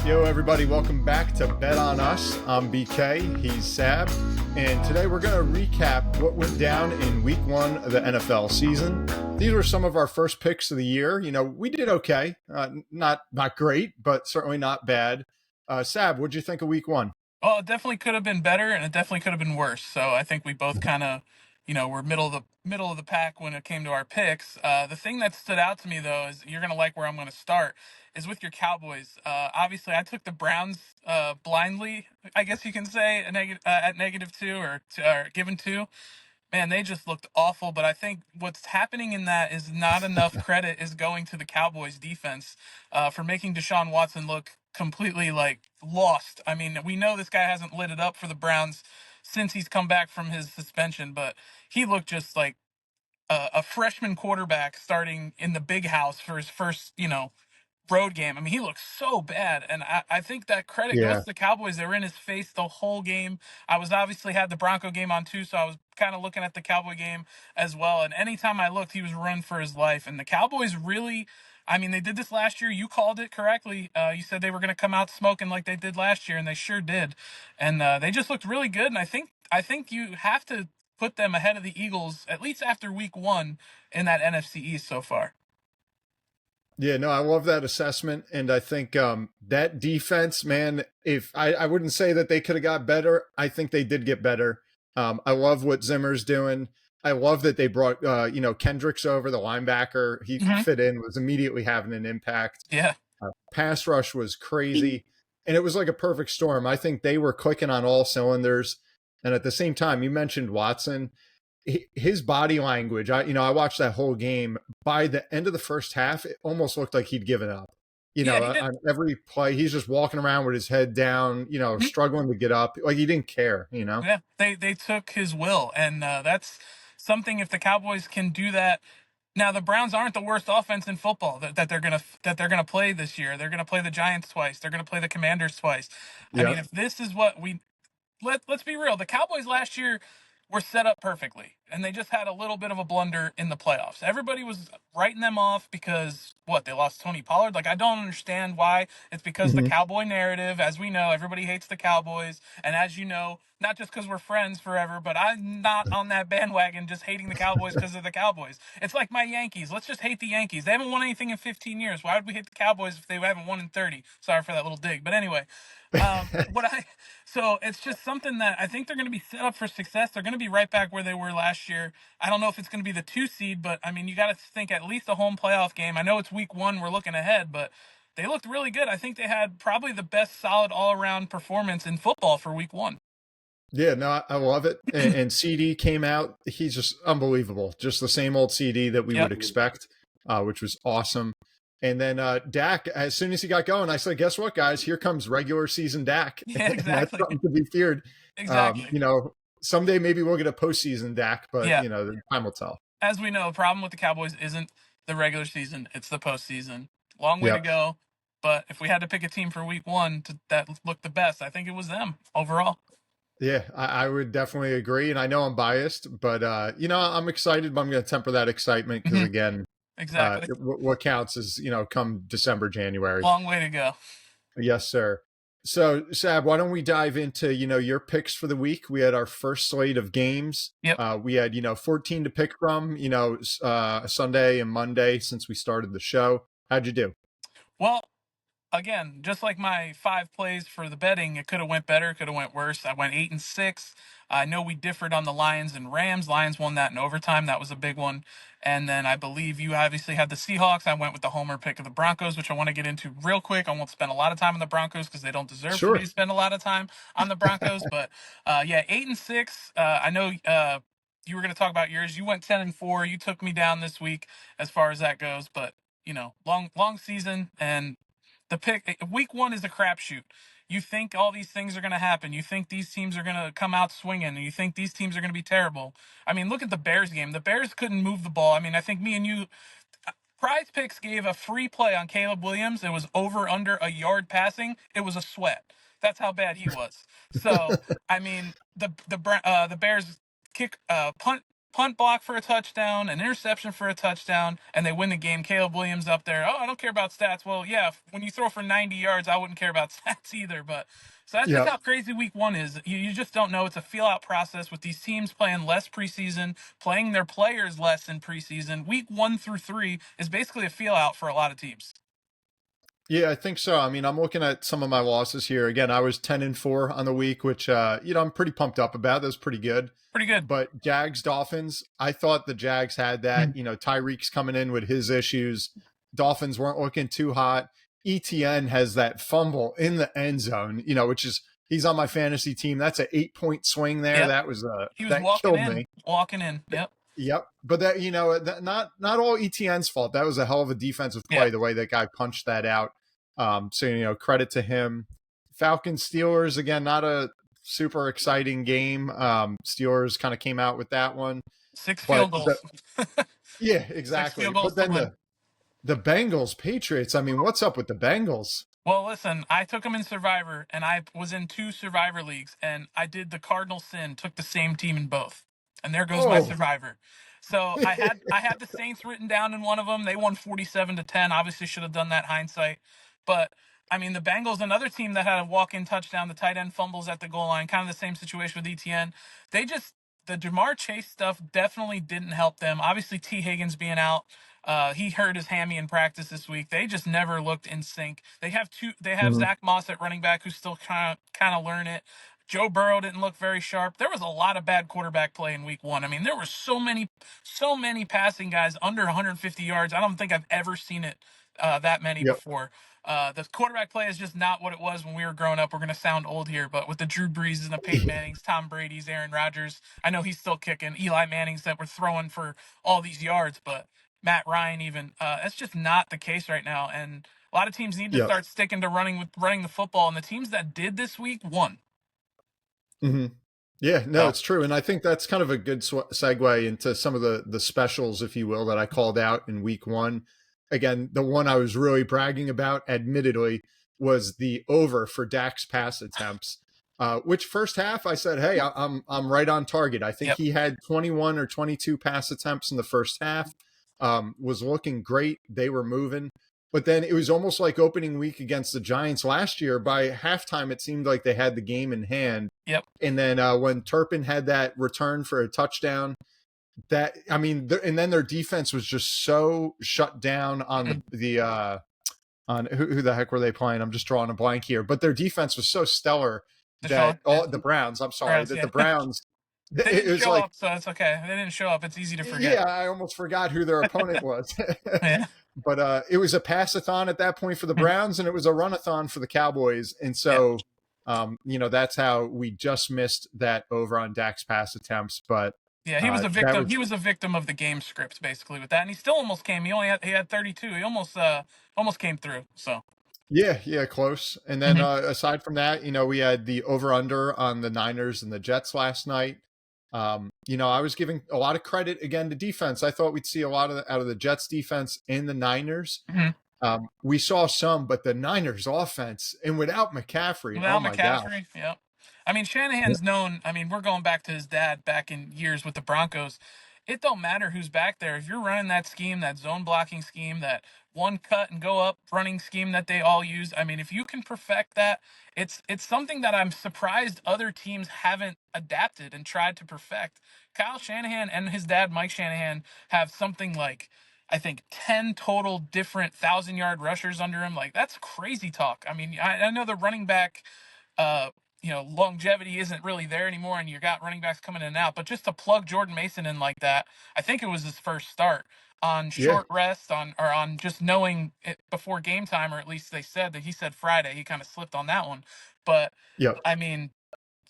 Yo, everybody, welcome back to Bet on Us. I'm BK, he's Sab, and today we're going to recap what went down in week one of the NFL season. These were some of our first picks of the year. You know, we did okay. Not great, but certainly not bad. Sab, what'd you think of week one? Well, it definitely could have been better, and it definitely could have been worse. So I think we both kind of, were middle of the pack when it came to our picks. The thing that stood out to me though is you're gonna like where I'm gonna start is with your Cowboys. Obviously, I took the Browns blindly, I guess you can say, at -2 or given two. Man, they just looked awful. But I think what's happening in that is not enough credit is going to the Cowboys defense for making Deshaun Watson look completely like lost. I mean, we know this guy hasn't lit it up for the Browns since he's come back from his suspension, but he looked just like a freshman quarterback starting in the big house for his first, road game. I mean, he looks so bad, and I think that credit goes Yeah. to the Cowboys. They were in his face the whole game. I was obviously had the Bronco game on too, so I was kind of looking at the Cowboy game as well. And anytime I looked, he was running for his life. And the Cowboys really, I mean, they did this last year. You called it correctly. You said they were going to come out smoking like they did last year, and they sure did. And they just looked really good. And I think you have to put them ahead of the Eagles at least after week one in that NFC East so far. Yeah, no, I love that assessment. And I think that defense, man, if I wouldn't say that they could have got better, I think they did get better. I love what Zimmer's doing. I love that they brought, Kendricks over, the linebacker. He Hmm. fit in, was immediately having an impact. Yeah. Pass rush was crazy. And it was like a perfect storm. I think they were clicking on all cylinders. And at the same time, you mentioned Watson, his body language. I watched that whole game. By the end of the first half, it almost looked like he'd given up. Yeah, he did. On every play, he's just walking around with his head down, struggling to get up. Like he didn't care. Yeah, they took his will, and that's something. If the Cowboys can do that, now the Browns aren't the worst offense in football that they're gonna play this year. They're gonna play the Giants twice. They're gonna play the Commanders twice. I mean, Yep. if this is what we let's be real. The Cowboys last year were set up perfectly, and they just had a little bit of a blunder in the playoffs. Everybody was writing them off because what, they lost Tony Pollard. Like, I don't understand why. It's because the Mhm. Cowboy narrative, as we know, everybody hates the Cowboys, and as you know, not just because we're friends forever, but I'm not on that bandwagon just hating the Cowboys because of the Cowboys. It's like my Yankees. Let's just hate the Yankees. They haven't won anything in 15 years. Why would we hate the Cowboys if they haven't won in 30? Sorry for that little dig, but anyway, what I so it's just something that I think they're going to be set up for success. They're going to be right back where they were last year. I don't know if it's going to be the 2 seed, but I mean, you got to think at least a home playoff game. I know it's week one, we're looking ahead, but they looked really good. I think they had probably the best solid all around performance in football for week one. Yeah, no, I love it. And CD came out. He's just unbelievable. Just the same old CD that we Yep. would expect, which was awesome. And then Dak, as soon as he got going, I said, "Guess what, guys? Here comes regular season Dak, Yeah, and that's exactly. something to be feared." Exactly. Someday maybe we'll get a postseason Dak, but Yeah. the time will tell. As we know, the problem with the Cowboys isn't the regular season, it's the postseason. Long way to Yep. go. But if we had to pick a team for week one that looked the best, I think it was them overall. Yeah, I would definitely agree. And I know I'm biased, but I'm excited. But I'm going to temper that excitement because Mhm. again, Exactly. what counts is come December, January. Long way to go. Yes, sir. So, Sab, why don't we dive into, your picks for the week? We had our first slate of games. Yep. We had, 14 to pick from, Sunday and Monday since we started the show. How'd you do? Well, again, just like my 5 plays for the betting, it could have went better, could have went worse. I went 8-6. I know we differed on the Lions and Rams. Lions won that in overtime. That was a big one. And then I believe you obviously had the Seahawks. I went with the homer pick of the Broncos, which I want to get into real quick. I won't spend a lot of time on the Broncos because they don't deserve for me Sure. to spend a lot of time on the Broncos. But yeah, 8-6. I know you were going to talk about yours. You went 10-4. You took me down this week as far as that goes. But long season, and the pick week one is a crapshoot. You think all these things are going to happen. You think these teams are going to come out swinging, and you think these teams are going to be terrible. I mean, look at the Bears game. The Bears couldn't move the ball. I mean, I think me and you, Prize Picks gave a free play on Caleb Williams. It was over under a yard passing. It was a sweat. That's how bad he was. So I mean, the Bears kick punt punt block for a touchdown, an interception for a touchdown, and they win the game. Caleb Williams up there. Oh, I don't care about stats. Well, yeah, when you throw for 90 yards, I wouldn't care about stats either. But so that's just Yep. how crazy week one is. You just don't know. It's a feel out process with these teams playing less preseason, playing their players less in preseason. Week 1 through 3 is basically a feel out for a lot of teams. Yeah, I think so. I mean, I'm looking at some of my losses here. Again, I was 10-4 on the week, which I'm pretty pumped up about. That was pretty good. Pretty good. But Jags Dolphins, I thought the Jags had that. Tyreek's coming in with his issues. Dolphins weren't looking too hot. ETN has that fumble in the end zone, which is he's on my fantasy team. That's an 8-point swing there. Yep. That was He was that walking killed in. me. Walking in. Yep. Yep. But not all ETN's fault. That was a hell of a defensive play, Yep. the way that guy punched that out. So credit to him. Falcons Steelers, again, not a super exciting game. Steelers kind of came out with that one. Six But field goals. yeah, Six exactly. field goals But to then win. the Bengals Patriots, I mean, what's up with the Bengals? Well, listen, I took them in Survivor, and I was in 2 Survivor leagues, and I did the cardinal sin, took the same team in both, and there goes my Oh, Survivor. So I had the Saints written down in one of them. They won 47-10. Obviously, should have done that hindsight, but I mean the Bengals, another team that had a walk-in touchdown, the tight end fumbles at the goal line, kind of the same situation with ETN. They just the Jamar Chase stuff definitely didn't help them. Obviously, T Higgins being out. He hurt his hammy in practice this week. They just never looked in sync. They have two. They have mhm. Zach Moss at running back, who's still kind of learn it. Joe Burrow didn't look very sharp. There was a lot of bad quarterback play in week one. I mean, there were so many passing guys under 150 yards. I don't think I've ever seen it that many Yep. before. The quarterback play is just not what it was when we were growing up. We're going to sound old here, but with the Drew Brees and the Peyton Mannings, Tom Brady's, Aaron Rodgers, I know he's still kicking. Eli Manning's that were throwing for all these yards, but Matt Ryan even. That's just not the case right now, and a lot of teams need to Yep. start sticking to running the football. And the teams that did this week won. hmm Yeah, no, So it's true. And I think that's kind of a good segue into some of the specials, if you will, that I called out in week one. Again, the one I was really bragging about, admittedly, was the over for Dak's pass attempts. Which first half I said, hey, I'm right on target. I think yep, he had 21 or 22 pass attempts in the first half. Was looking great. They were moving. But then it was almost like opening week against the Giants last year. By halftime, it seemed like they had the game in hand. yep, And then when Turpin had that return for a touchdown, and then their defense was just so shut down on the on who the heck were they playing? I'm just drawing a blank here, but their defense was so stellar that Deshaun, yeah, all the Browns. I'm sorry, Browns, that yeah. the Browns. They It didn't was show like, up, so it's okay. They didn't show up. It's easy to forget. yeah, I almost forgot who their opponent was. Yeah, But it was a passathon at that point for the Browns, and it was a runathon for the Cowboys. And yep. so, that's how we just missed that over on Dak's pass attempts. But Yeah, he was a that victim. was, He was a victim of the game script, basically, with that, and he still almost came. He had 32. He almost came through. So yeah, close. And then mhm. aside from that, we had the over under on the Niners and the Jets last night. I was giving a lot of credit again to defense. I thought we'd see a lot out of the Jets defense and the Niners. Mhm. We saw some, but the Niners offense and without McCaffrey, oh Without my gosh. McCaffrey, yep. I mean, Yeah. Shanahan's known. I mean, we're going back to his dad back in years with the Broncos. It don't matter who's back there. If you're running that scheme, that zone blocking scheme, that one cut and go up running scheme that they all use. I mean, if you can perfect that, it's something that I'm surprised other teams haven't adapted and tried to perfect. Kyle Shanahan and his dad Mike Shanahan have something like I think 10 total different 1,000-yard rushers under him. Like that's crazy talk. I mean, I know the running back uh, longevity isn't really there anymore, and you got running backs coming in and out. But just to plug Jordan Mason in like that, I think it was his first start on Yeah. short rest, on just knowing it before game time, or at least they said that he said Friday. He kind of slipped on that one, but Yep. I mean,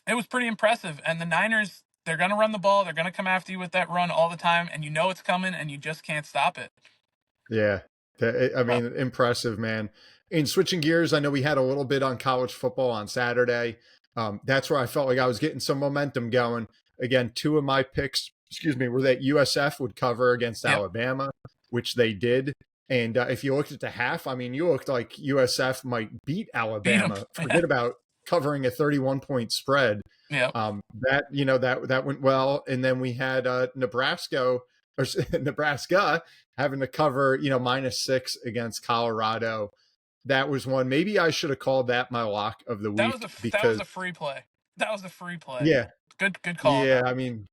it was pretty impressive. And the Niners, they're gonna run the ball. They're gonna come after you with that run all the time, and you know it's coming, and you just can't stop it. Yeah. I Uh, mean, impressive, man. In switching gears, I know we had a little bit on college football on Saturday. That's where I felt like I was getting some momentum going. Again, two of my picks, excuse me, were that USF would cover against yep, Alabama, which they did. And if you looked at the half, I mean, you looked like USF might beat beat them. Alabama. Forget about covering a 31-point spread. Yeah. That went well. And then we had Nebraska having to cover, -6 against Colorado. That was one. Maybe I should have called that my lock of the week That was because a free play. That was a free play. yeah, Good call on yeah. that. I mean,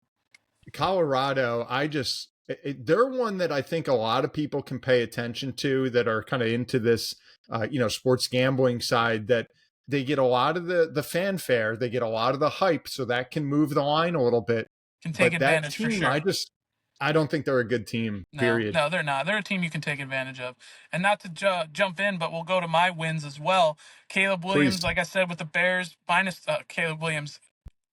Colorado, they're one that I think a lot of people can pay attention to that are kind of into this, sports gambling side. That they get a lot of the fanfare, they get a lot of the hype, so that can move the line a little bit. Can take But that advantage for team, sure. I don't think they're a good team. No, Period. no, they're not. They're a team you can take advantage of. And not to jump in, but we'll go to my wins as well. Caleb Please. Williams, like I said, with the Bears, minus Caleb Williams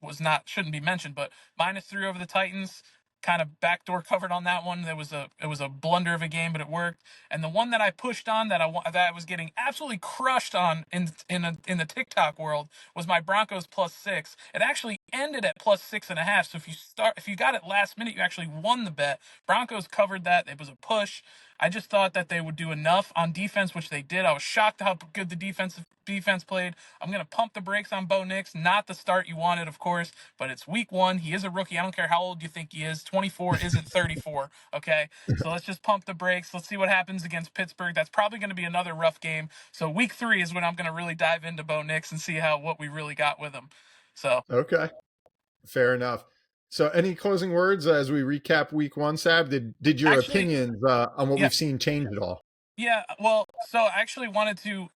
was not shouldn't be mentioned, but -3 over the Titans. Kind of backdoor covered on that one. It was a blunder of a game, but it worked. And the one that I pushed on that I was getting absolutely crushed on in the TikTok world was my Broncos +6. It actually ended at +6.5. So if you got it last minute, you actually won the bet. Broncos covered that. It was a push. I just thought that they would do enough on defense, which they did. I was shocked how good the defense played. I'm going to pump the brakes on Bo Nix. Not the start you wanted, of course, but it's week 1. He is a rookie. I don't care how old you think he is. 24 isn't 34, okay? So let's just pump the brakes. Let's see what happens against Pittsburgh. That's probably going to be another rough game. So week 3 is when I'm going to really dive into Bo Nix and see what we really got with him. So Okay, fair enough. So, any closing words as we recap week 1, Sab? Did your actually, opinions on what yeah. we've seen change at all? Yeah, well, so I actually wanted to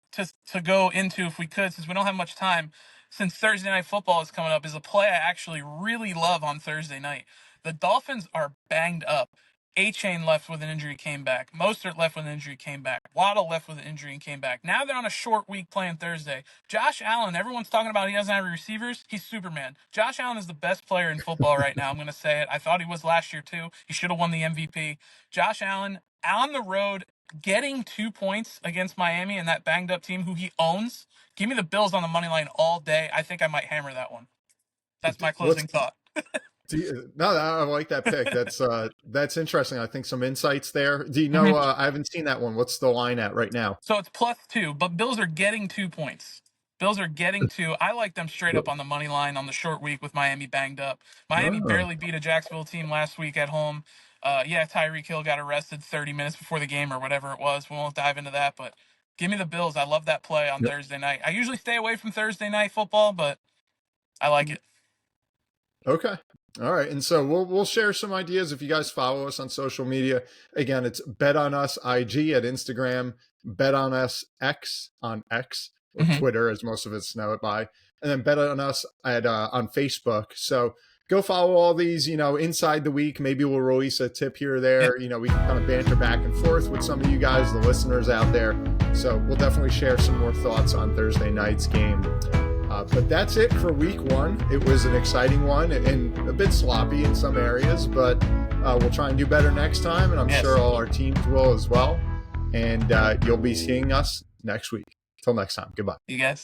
go into, if we could, since we don't have much time, since Thursday night football is coming up, is a play I actually really love on Thursday night. The Dolphins are banged up. A-Chain left with an injury, came back. Mostert left with an injury, came back. Waddle left with an injury and came back. Now they're on a short week playing Thursday. Josh Allen, everyone's talking about he doesn't have receivers. He's Superman. Josh Allen is the best player in football right now. I'm going to say it. I thought he was last year too. He should have won the MVP. Josh Allen on the road getting 2 points against Miami and that banged up team who he owns. Give me the Bills on the money line all day. I think I might hammer that one. That's my Let's closing thought. No, I like that pick. That's interesting. I think some insights there. Do you know? Mhm. I haven't seen that one. What's the line at right now? So it's +2, but Bills are getting 2 points. Bills are getting 2. I like them straight up on the money line on the short week with Miami banged up. Miami Oh, barely beat a Jacksonville team last week at home. Yeah, Tyreek Hill got arrested 30 minutes before the game or whatever it was. We won't dive into that, but give me the Bills. I love that play on yep. Thursday night. I usually stay away from Thursday night football, but I like it. Okay. All right. And so we'll share some ideas if you guys follow us on social media. Again, it's Bet on Us IG at Instagram, Bet on Us X on X or Hmm. Twitter, as most of us know it by, and then Bet on Us at on Facebook. So go follow all these. Inside the week, maybe we'll release a tip here or Yeah. there. We can kind of banter back and forth with some of you guys, the listeners out there. So we'll definitely share some more thoughts on Thursday night's game. But that's it for week 1. It was an exciting one and a bit sloppy in some areas, but we'll try and do better next time. And I'm Yes. sure all our teams will as well. And you'll be seeing us next week. Till next time. Goodbye. You guys.